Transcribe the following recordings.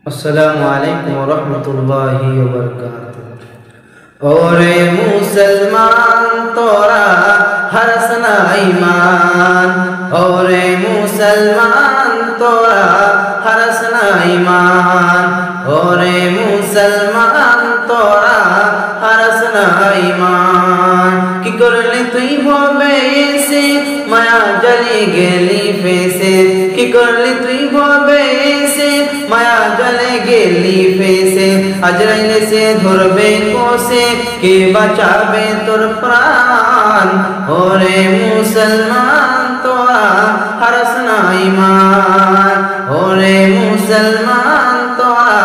अस्सलामु अलैकुम व रहमतुल्लाहि व बरकातुहू। ओरे मुसलमान तोरा हरसना ईमान, ओरे मुसलमान तोरा हरसना ईमान, ओरे मुसलमान तोरा हरसना ईमान। कि करले तुई भवे से माया जली गेली फेसे, कि करले तुई भवे से माया जले गेली फेसे। अजराइल से धरबे कोसे के बचाबे तोर प्राण, ओरे मुसलमान तोरा हरसना ईमान, ओरे मुसलमान तोरा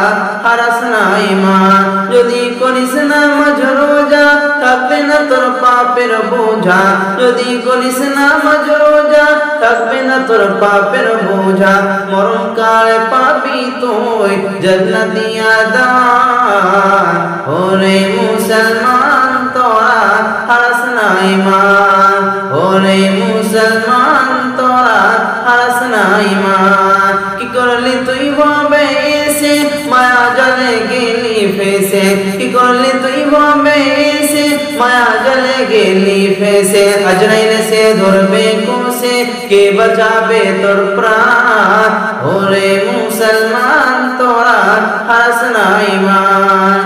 हरसना ईमान। যদি করিস না মাঝ রোজা থাকবে না তোর পাপের বোঝা, যদি করিস না মাঝ রোজা থাকবে না তোর পাপের বোঝা। মরণ কালে পাবি তুই জান্নাতিয়া দান, ওরে মুসলমান তোরা হরসনা ঈমান, ওরে মুসলমান তোরা হরসনা ঈমান। কি করলি তুই ভাবে এসে মায়া জলে গেলি ফেসে, কি করলি তুই ভাবে এসে মায়া জলে গেলি ফেসে। আজরাইল সে ধরবে কোসে কে বাঁচাবে তোর প্রাণ, ওরে মুসলমান তোরা হরসনা ঈমান,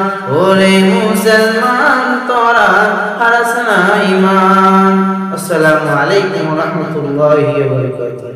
ওরে মুসলমান তোরা হরসনা ঈমান। আসসালামু আলাইকুম ওয়া রাহমাতুল্লাহি ওয়া বারাকাতুহু।